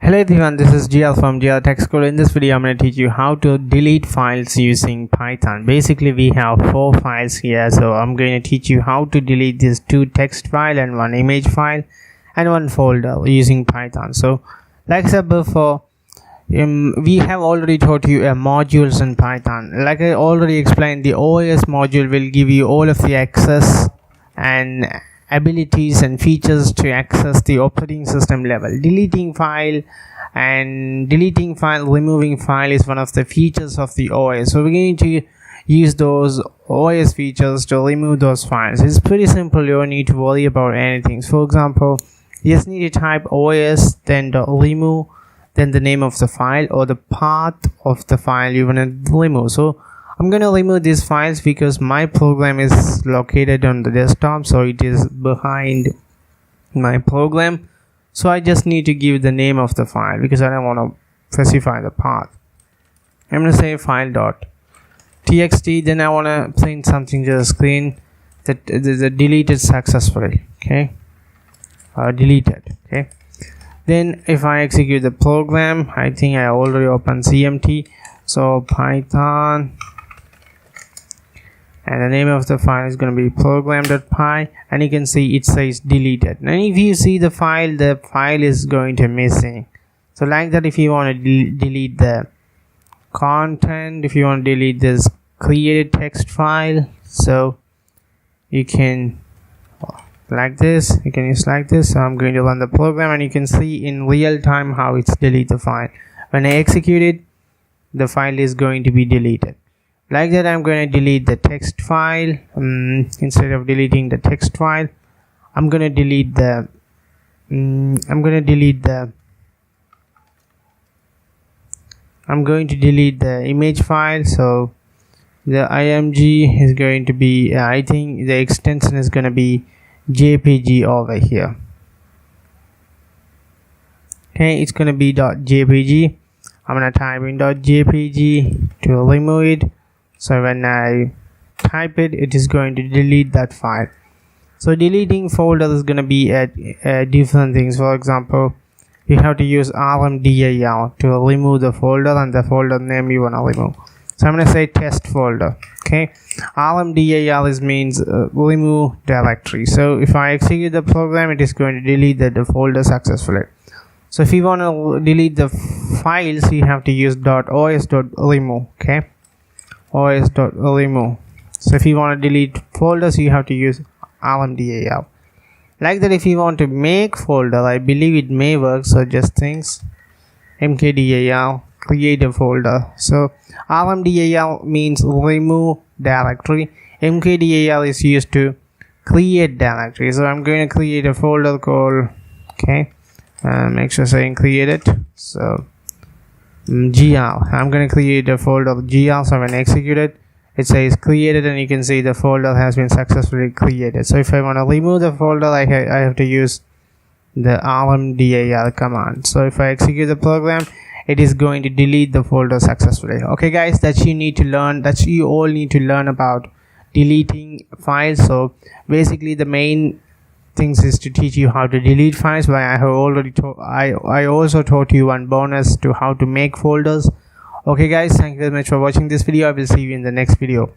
Hello everyone, this is GL from GL Tech School. In this video, I'm going to teach you how to delete files using Python. Basically, we have 4 files here, so I'm going to teach you how to delete these 2 text file and 1 image file and 1 folder using Python. So, like I said before, we have already taught you modules in Python. Like I already explained, the OS module will give you all of the access and abilities and features to access the operating system level. Deleting file, removing file is one of the features of the OS. So we're going to use those OS features to remove those files. It's pretty simple. You don't need to worry about anything. For example, you just need to type OS, then the remove, then the name of the file or the path of the file you want to remove. So I'm going to remove these files because my program is located on the desktop, so it is behind my program. So I just need to give the name of the file because I don't want to specify the path. I'm going to say file.txt. Then I want to print something to the screen that is deleted successfully. Okay, deleted. Okay. Then if I execute the program, I think I already opened CMT. So Python. And the name of the file is going to be program.py, and you can see it says deleted. And if you see the file is going to missing. So like that, if you want to delete the content, if you want to delete this created text file, so you can like this, you can use like this. So I'm going to run the program and you can see in real time how it's delete the file. When I execute it, the file is going to be deleted. Like that, I'm going to delete the text file. Instead of deleting the text file, I'm going to delete the image file. So the img is going to be I think the extension is going to be jpg over here. Okay, it's going to be .jpg. I'm going to type in .jpg to remove it. So when I type it, it is going to delete that file. So deleting folder is going to be at different things. For example, you have to use rmdir to remove the folder and the folder name you want to remove. So I'm going to say test folder. Okay, rmdir means remove directory. So if I execute the program, it is going to delete the folder successfully. So if you want to delete the files, you have to use .os.remove. Okay, os.remove. So if you want to delete folders, you have to use rmdir. Like that, if you want to make folder, I believe it may work. So just things mkdir, create a folder. So rmdir means remove directory. Mkdir is used to create directory. So I'm going to create a folder called make sure saying created. So gl, I'm going to create a folder gl. So when I execute it, it says created, and you can see the folder has been successfully created. So if I want to remove the folder, I have to use the rmdir command. So if I execute the program, it is going to delete the folder successfully. Okay guys, that you all need to learn about deleting files. So basically the main things is to teach you how to delete files, but I have already I also taught you one bonus to how to make folders. Okay guys, thank you very much for watching this video. I will see you in the next video.